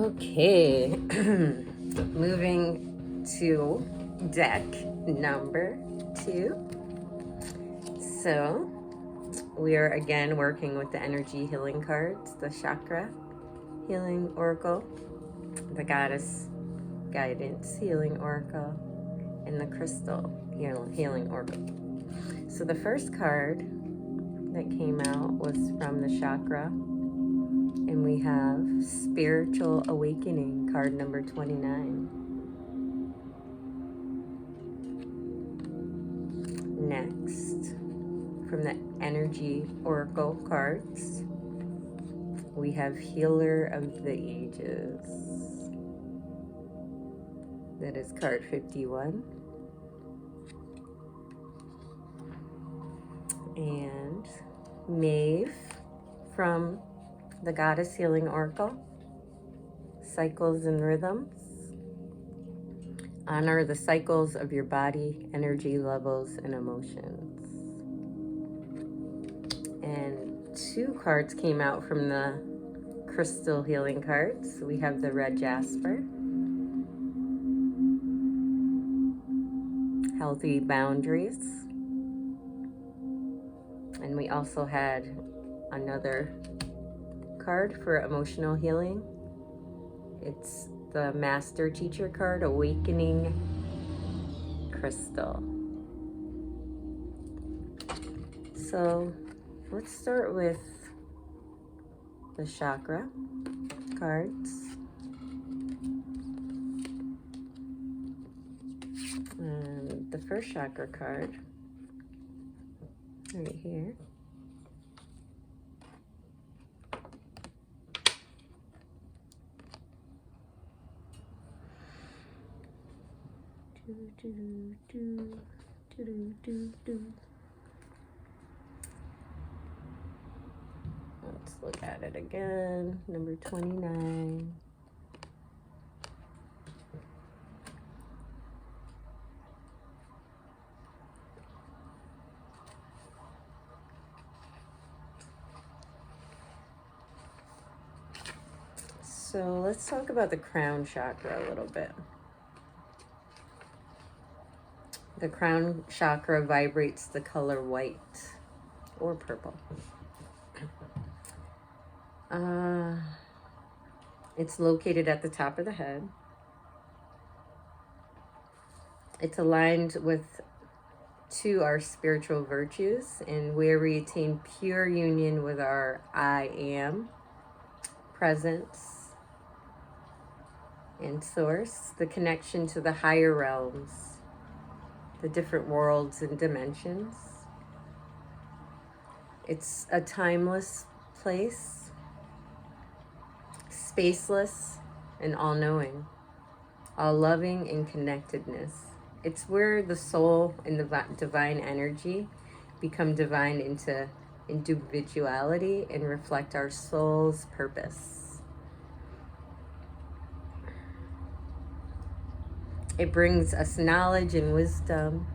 Okay, moving to deck number 2. So we are again working with the energy healing cards, the chakra healing oracle, the goddess guidance healing oracle, and the crystal healing oracle. So the first card that came out was from the chakra, and we have spiritual awakening, card number 29. Next, from the energy oracle cards, we have healer of the ages. That is card 51. And Maeve from the goddess healing oracle, cycles and rhythms. Honor the cycles of your body, energy levels, and emotions. And 2 cards came out from the crystal healing cards. We have the red jasper, healthy boundaries. And we also had another card for emotional healing. It's the master teacher card, awakening crystal. So let's start with the chakra cards. And the first chakra card right here. Let's look at it again. Number 29. So let's talk about the crown chakra a little bit. The crown chakra vibrates the color white or purple. It's located at the top of the head. It's aligned to our spiritual virtues, and where we attain pure union with our I am, presence, and source, the connection to the higher realms, the different worlds and dimensions. It's a timeless place, spaceless and all-knowing, all-loving and connectedness. It's where the soul and the divine energy become divine into individuality and reflect our soul's purpose. It brings us knowledge and wisdom,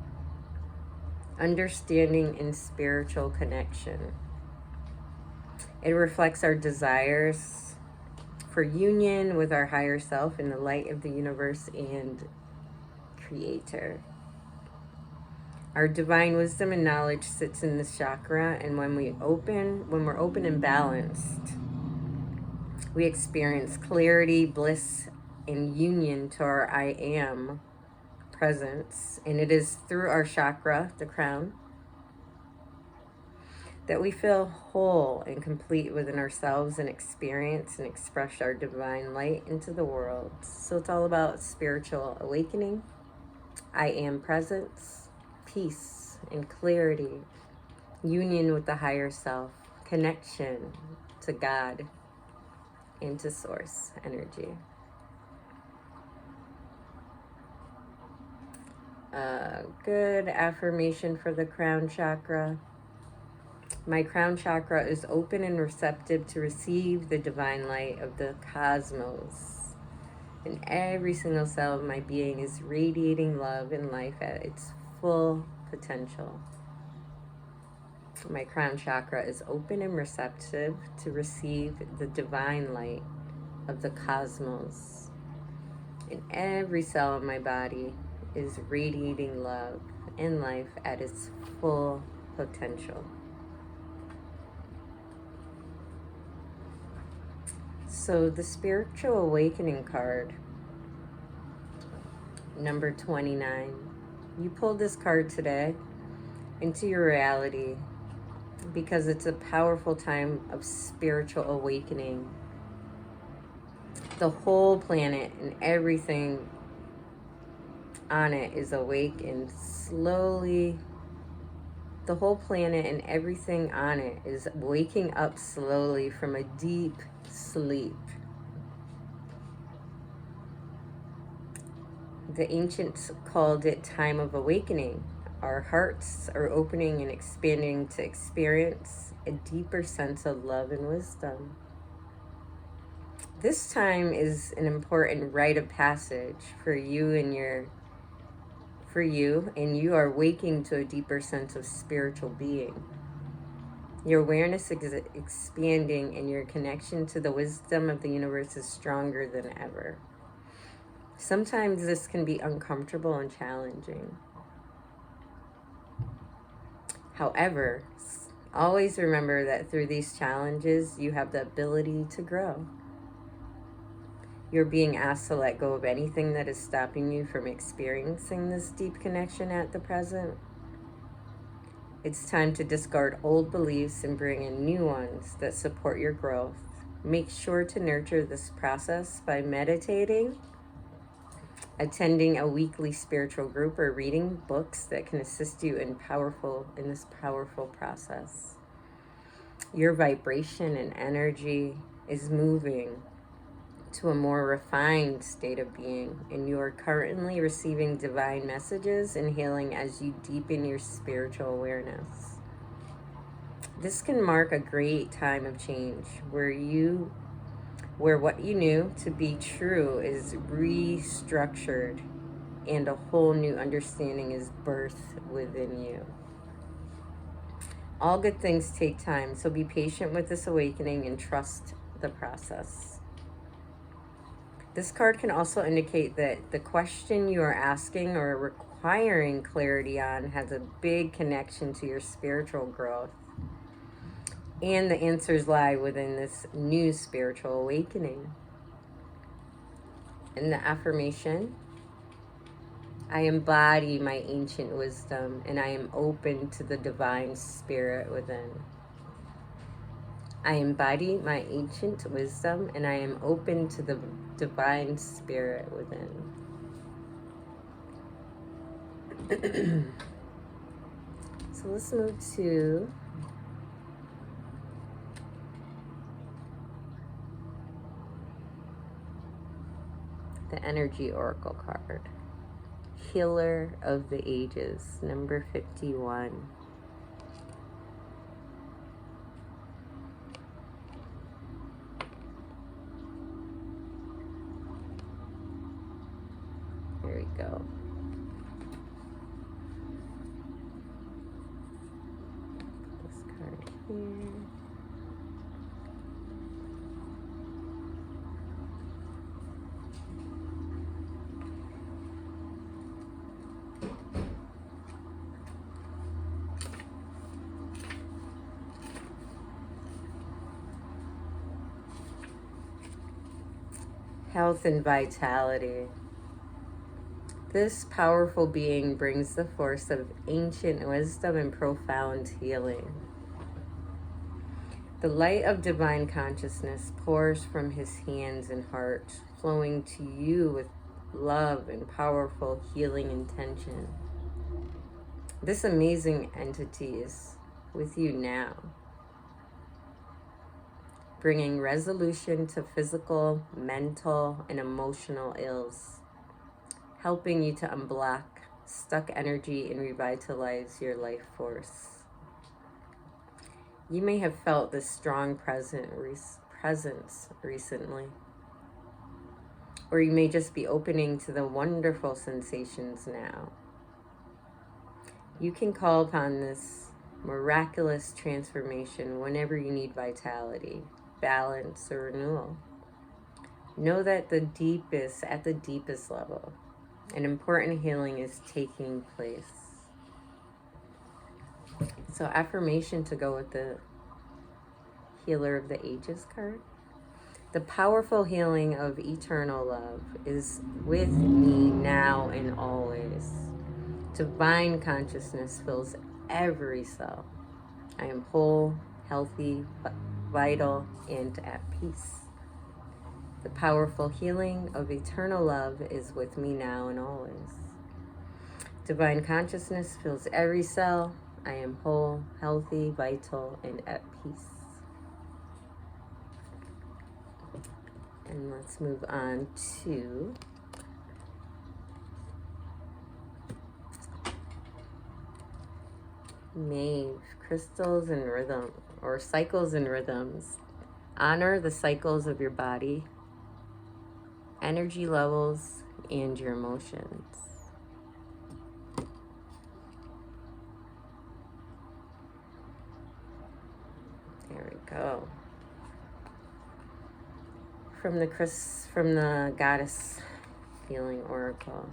understanding and spiritual connection. It reflects our desires for union with our higher self in the light of the universe and creator. Our divine wisdom and knowledge sits in this chakra, and when we're open and balanced, we experience clarity, bliss, and union to our I am presence. And it is through our chakra, the crown, that we feel whole and complete within ourselves and experience and express our divine light into the world. So it's all about spiritual awakening, I am presence, peace and clarity, union with the higher self, connection to God and to source energy. Good affirmation for the crown chakra. My crown chakra is open and receptive to receive the divine light of the cosmos. And every single cell of my being is radiating love and life at its full potential. My crown chakra is open and receptive to receive the divine light of the cosmos. And every cell in my body is radiating love and life at its full potential. So the spiritual awakening card, number 29. You pulled this card today into your reality because it's a powerful time of spiritual awakening. The whole planet and everything on it is awake and slowly, the whole planet and everything on it is waking up slowly from a deep sleep. The ancients called it time of awakening. Our hearts are opening and expanding to experience a deeper sense of love and wisdom. This time is an important rite of passage for you, and you are waking to a deeper sense of spiritual being. Your awareness is expanding, and your connection to the wisdom of the universe is stronger than ever. Sometimes this can be uncomfortable and challenging. However, always remember that through these challenges, you have the ability to grow. You're being asked to let go of anything that is stopping you from experiencing this deep connection at the present. It's time to discard old beliefs and bring in new ones that support your growth. Make sure to nurture this process by meditating, attending a weekly spiritual group, or reading books that can assist you in this powerful process. Your vibration and energy is moving to a more refined state of being, and you are currently receiving divine messages and healing as you deepen your spiritual awareness. This can mark a great time of change where what you knew to be true is restructured and a whole new understanding is birthed within you. All good things take time, so be patient with this awakening and trust the process. This card can also indicate that the question you are asking or requiring clarity on has a big connection to your spiritual growth. And the answers lie within this new spiritual awakening. In the affirmation, I embody my ancient wisdom and I am open to the divine spirit within. I embody my ancient wisdom and I am open to the divine spirit within. So let's move to the energy oracle card. Healer of the Ages, number 51. There we go. This card here. Health and vitality. This powerful being brings the force of ancient wisdom and profound healing. The light of divine consciousness pours from his hands and heart, flowing to you with love and powerful healing intention. This amazing entity is with you now, bringing resolution to physical, mental, and emotional ills, helping you to unblock stuck energy and revitalize your life force. You may have felt this strong presence recently, or you may just be opening to the wonderful sensations now. You can call upon this miraculous transformation whenever you need vitality, balance, or renewal. Know that at the deepest level, an important healing is taking place. So affirmation to go with the Healer of the Ages card. The powerful healing of eternal love is with me now and always. Divine consciousness fills every cell. I am whole, healthy, vital, and at peace. The powerful healing of eternal love is with me now and always. Divine consciousness fills every cell. I am whole, healthy, vital, and at peace. And let's move on to Maeve, crystals and rhythm, or cycles and rhythms. Honor the cycles of your body, energy levels, and your emotions. There we go. From the Goddess Healing Oracle.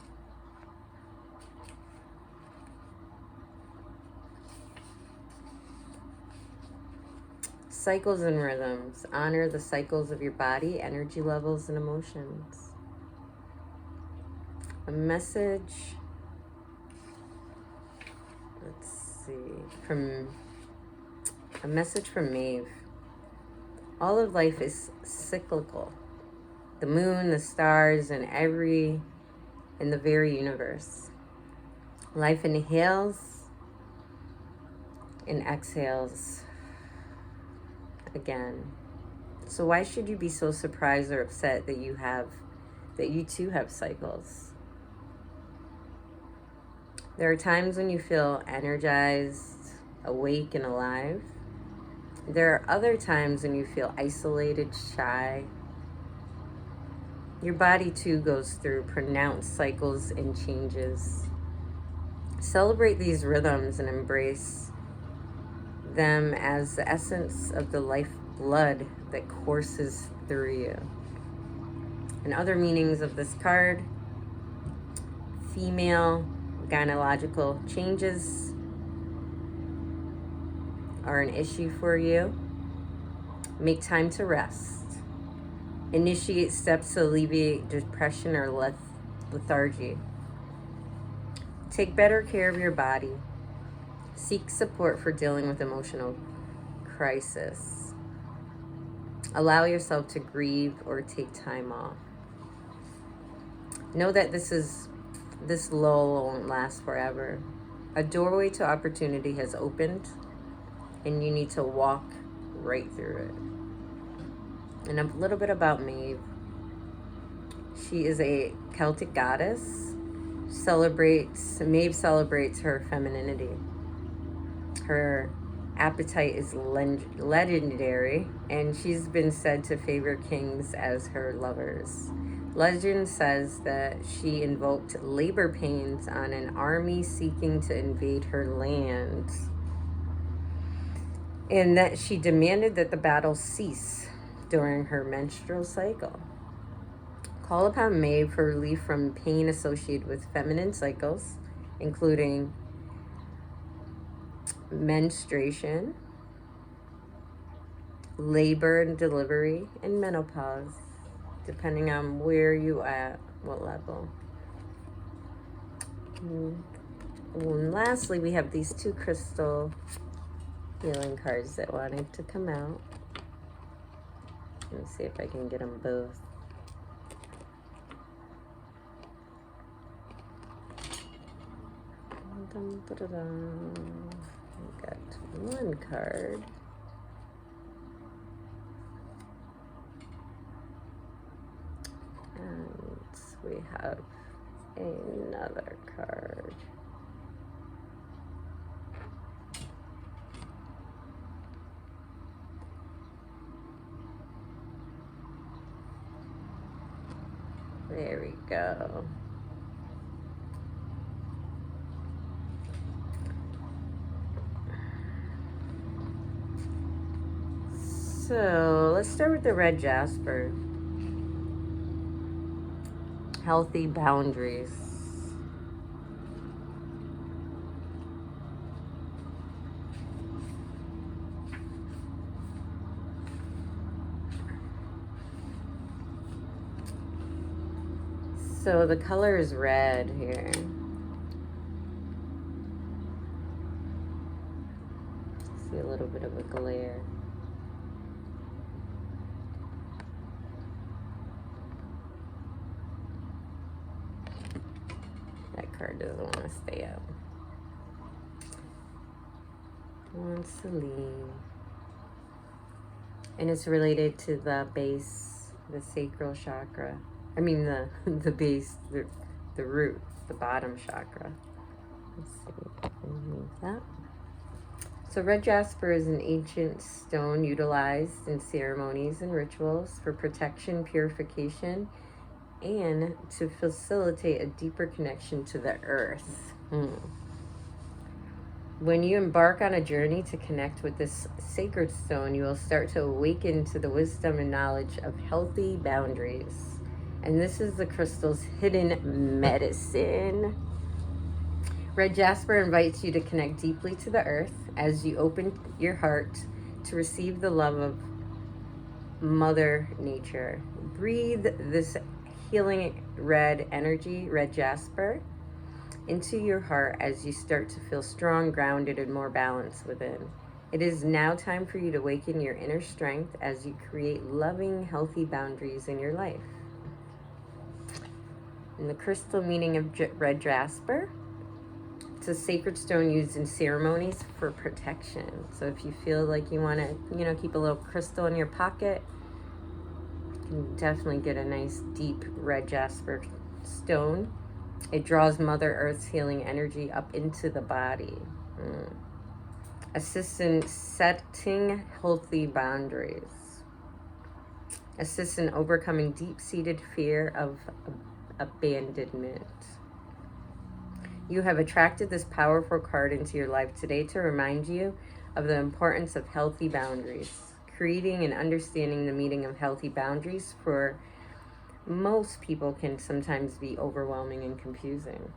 Cycles and rhythms. Honor the cycles of your body, energy levels, and emotions. A message, a message from Maeve. All of life is cyclical. The moon, the stars, and the very universe. Life inhales and exhales again. So why should you be so surprised or upset that you too have cycles? There are times when you feel energized, awake, and alive. There are other times when you feel isolated, shy. Your body too goes through pronounced cycles and changes. Celebrate these rhythms and embrace them as the essence of the lifeblood that courses through you. And other meanings of this card: female gynecological changes are an issue for you. Make time to rest. Initiate steps to alleviate depression or lethargy. Take better care of your body. Seek support for dealing with emotional crisis. Allow yourself to grieve or take time off. Know that this lull won't last forever. A doorway to opportunity has opened, and you need to walk right through it. And a little bit about Maeve. She is a Celtic goddess. Maeve celebrates her femininity. Her appetite is legendary, and she's been said to favor kings as her lovers. Legend says that she invoked labor pains on an army seeking to invade her land, and that she demanded that the battle cease during her menstrual cycle. Call upon Maeve for relief from pain associated with feminine cycles, including menstruation, labor and delivery, and menopause, depending on where you at, what level. And lastly, we have these two crystal healing cards that wanted to come out. Let me see if I can get them both. I got one card. And we have another card. There we go. So let's start with the red jasper. Healthy boundaries. So the color is red here. See a little bit of a glare. That card doesn't want to stay up. Wants to leave. And it's related to the base, the sacral chakra. I mean the base, the root, the bottom chakra. Let's see, remove that. So red jasper is an ancient stone utilized in ceremonies and rituals for protection, purification, and to facilitate a deeper connection to the earth. When you embark on a journey to connect with this sacred stone, you will start to awaken to the wisdom and knowledge of healthy boundaries. And this is the crystal's hidden medicine. Red jasper invites you to connect deeply to the earth as you open your heart to receive the love of Mother Nature. Breathe this healing red energy, red jasper, into your heart as you start to feel strong, grounded, and more balanced within. It is now time for you to awaken your inner strength as you create loving, healthy boundaries in your life. And the crystal meaning of red jasper, it's a sacred stone used in ceremonies for protection. So if you feel like you want to, keep a little crystal in your pocket, you can definitely get a nice deep red jasper stone. It draws Mother Earth's healing energy up into the body. Assists in setting healthy boundaries. Assists in overcoming deep-seated fear of abandonment. You have attracted this powerful card into your life today to remind you of the importance of healthy boundaries. Creating and understanding the meaning of healthy boundaries for most people can sometimes be overwhelming and confusing.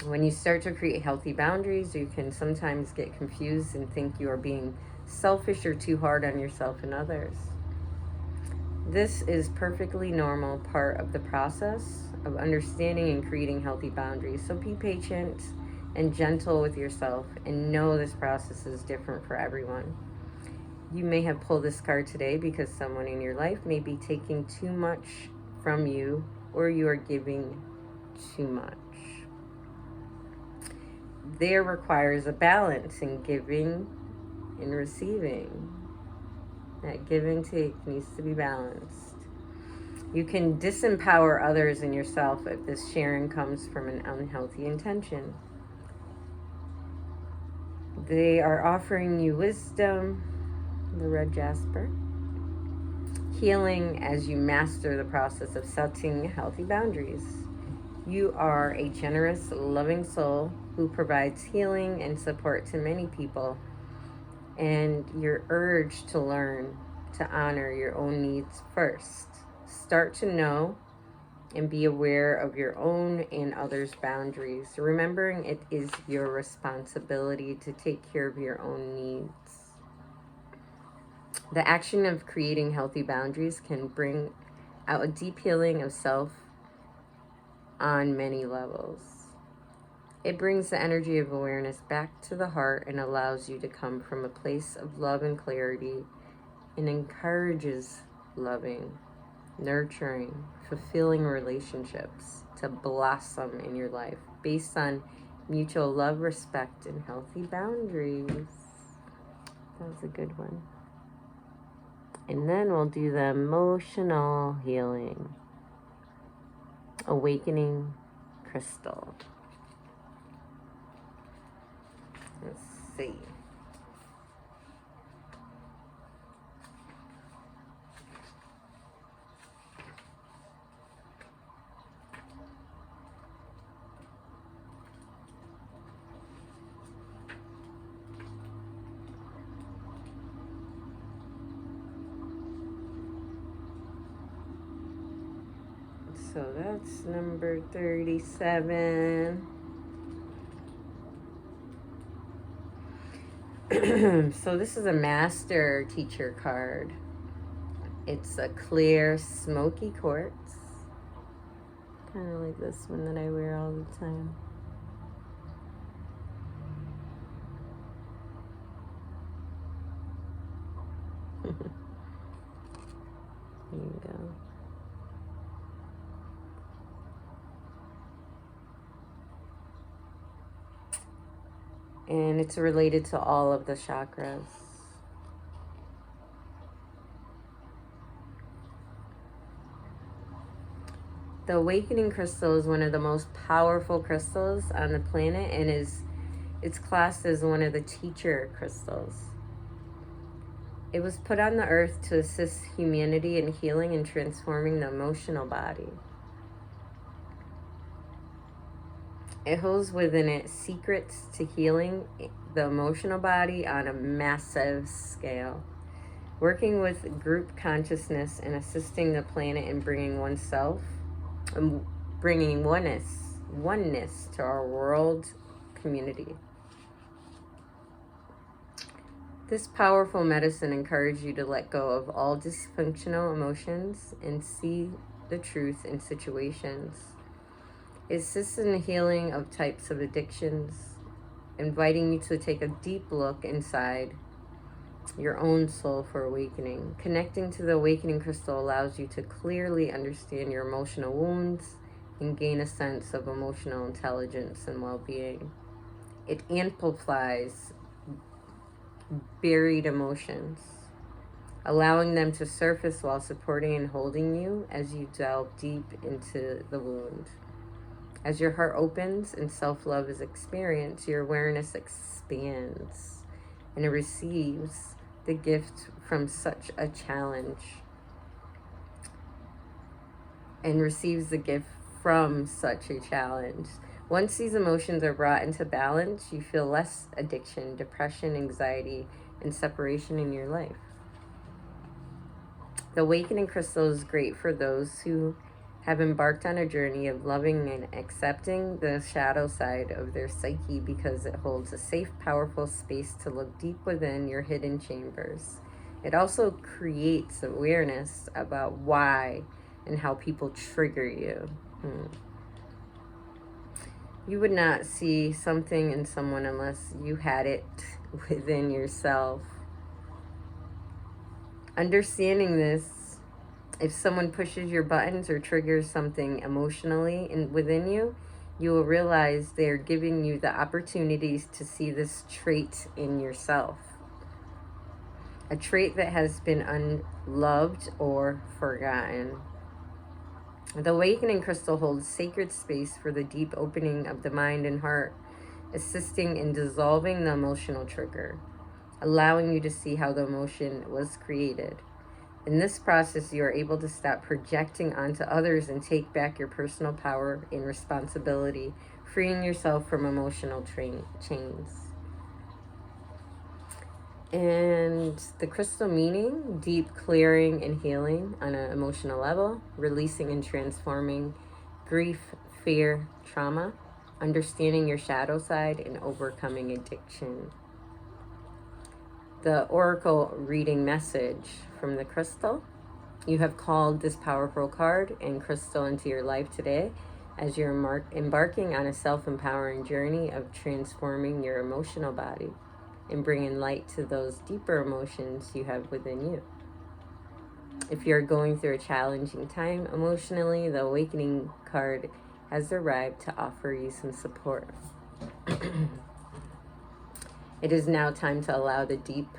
When you start to create healthy boundaries, you can sometimes get confused and think you are being selfish or too hard on yourself and others. This is perfectly normal part of the process of understanding and creating healthy boundaries. So be patient and gentle with yourself and know this process is different for everyone. You may have pulled this card today because someone in your life may be taking too much from you, or you are giving too much. There requires a balance in giving and receiving. That give and take needs to be balanced. You can disempower others and yourself if this sharing comes from an unhealthy intention. They are offering you wisdom, the red jasper, healing as you master the process of setting healthy boundaries. You are a generous, loving soul who provides healing and support to many people, and your urge to learn to honor your own needs first. Start to know and be aware of your own and others' boundaries, remembering it is your responsibility to take care of your own needs. The action of creating healthy boundaries can bring out a deep healing of self on many levels. It brings the energy of awareness back to the heart and allows you to come from a place of love and clarity, and encourages loving, nurturing, fulfilling relationships to blossom in your life based on mutual love, respect, and healthy boundaries. That was a good one. And then we'll do the emotional healing. Awakening crystal. Let's see. So that's number 37. So this is a master teacher card. It's a clear, smoky quartz. Kind of like this one that I wear all the time. There you go. And it's related to all of the chakras. The awakening crystal is one of the most powerful crystals on the planet, and it's classed as one of the teacher crystals. It was put on the earth to assist humanity in healing and transforming the emotional body. It holds within it secrets to healing the emotional body on a massive scale, working with group consciousness and assisting the planet in bringing oneself, bringing oneness to our world community. This powerful medicine encourages you to let go of all dysfunctional emotions and see the truth in situations. It assists in the healing of types of addictions, inviting you to take a deep look inside your own soul for awakening. Connecting to the awakening crystal allows you to clearly understand your emotional wounds and gain a sense of emotional intelligence and well-being. It amplifies buried emotions, allowing them to surface while supporting and holding you as you delve deep into the wound. As your heart opens and self-love is experienced, your awareness expands and it receives the gift from such a challenge Once these emotions are brought into balance, you feel less addiction, depression, anxiety, and separation in your life. The awakening crystal is great for those who have embarked on a journey of loving and accepting the shadow side of their psyche, because it holds a safe, powerful space to look deep within your hidden chambers. It also creates awareness about why and how people trigger you. You would not see something in someone unless you had it within yourself. Understanding this, if someone pushes your buttons or triggers something emotionally within you, you will realize they are giving you the opportunities to see this trait in yourself. A trait that has been unloved or forgotten. The awakening crystal holds sacred space for the deep opening of the mind and heart, assisting in dissolving the emotional trigger, allowing you to see how the emotion was created. In this process, you are able to stop projecting onto others and take back your personal power and responsibility, freeing yourself from emotional chains. And the crystal meaning: deep clearing and healing on an emotional level, releasing and transforming grief, fear, trauma, understanding your shadow side, and overcoming addiction. The oracle reading message from the crystal: you have called this powerful card and crystal into your life today as you're embarking on a self-empowering journey of transforming your emotional body and bringing light to those deeper emotions you have within you. If you're going through a challenging time emotionally, the awakening card has arrived to offer you some support. It is now time to allow the deep,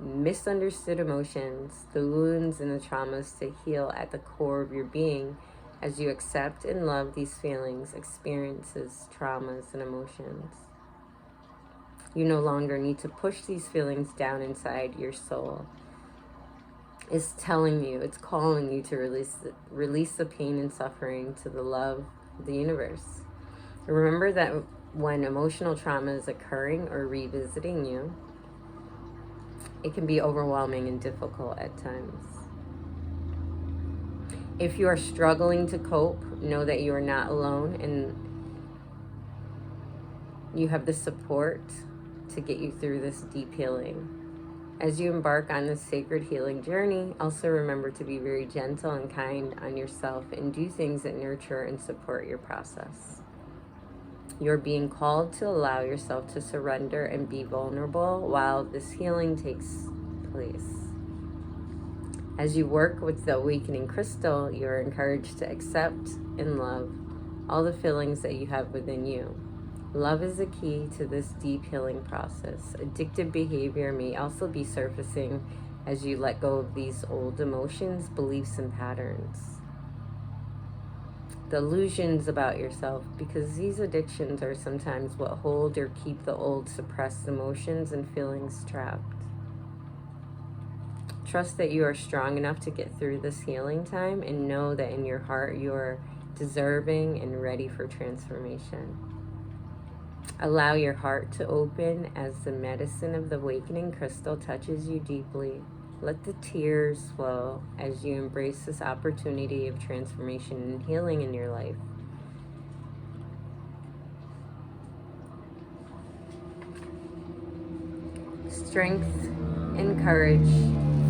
misunderstood emotions, the wounds and the traumas to heal at the core of your being as you accept and love these feelings, experiences, traumas, and emotions. You no longer need to push these feelings down inside your soul. It's telling you, it's calling you to release the pain and suffering to the love of the universe. Remember that when emotional trauma is occurring or revisiting you, it can be overwhelming and difficult at times. If you are struggling to cope, know that you are not alone and you have the support to get you through this deep healing. As you embark on this sacred healing journey, also remember to be very gentle and kind on yourself and do things that nurture and support your process. You're being called to allow yourself to surrender and be vulnerable while this healing takes place. As you work with the awakening crystal, you're encouraged to accept and love all the feelings that you have within you. Love is the key to this deep healing process. Addictive behavior may also be surfacing as you let go of these old emotions, beliefs, and patterns. The illusions about yourself, because these addictions are sometimes what hold or keep the old suppressed emotions and feelings trapped. Trust that you are strong enough to get through this healing time and know that in your heart you are deserving and ready for transformation. Allow your heart to open as the medicine of the awakening crystal touches you deeply. Let the tears flow as you embrace this opportunity of transformation and healing in your life. Strength and courage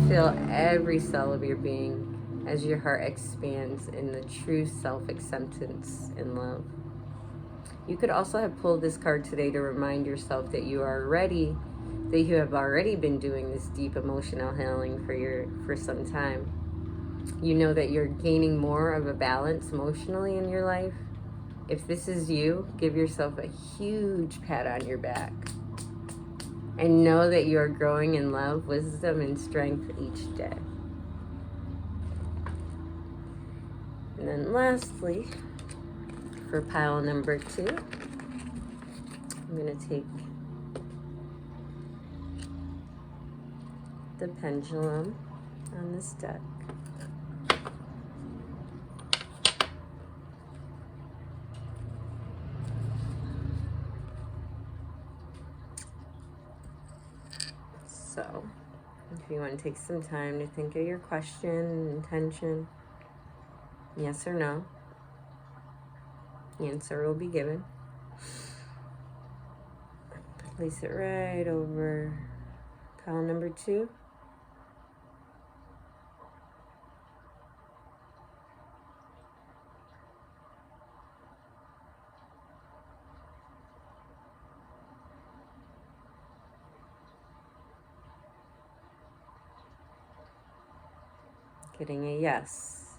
fill every cell of your being as your heart expands in the true self-acceptance and love. You could also have pulled this card today to remind yourself that you have already been doing this deep emotional healing for some time. You know that you're gaining more of a balance emotionally in your life. If this is you, give yourself a huge pat on your back. And know that you are growing in love, wisdom, and strength each day. And then lastly, for pile number 2, I'm going to take the pendulum on this deck. So, if you want to take some time to think of your question, intention, yes or no, the answer will be given. Place it right over pile number 2. Getting a yes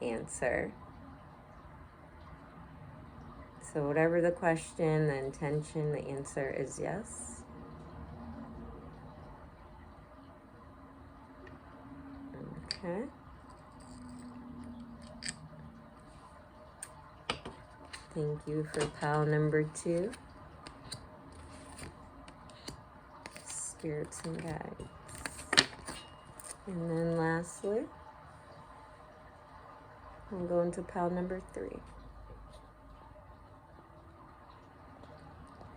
answer. So whatever the question, the intention, the answer is yes. Okay. Thank you for pile number 2. Spirits and guides. And then lastly, I'm going to pile number 3.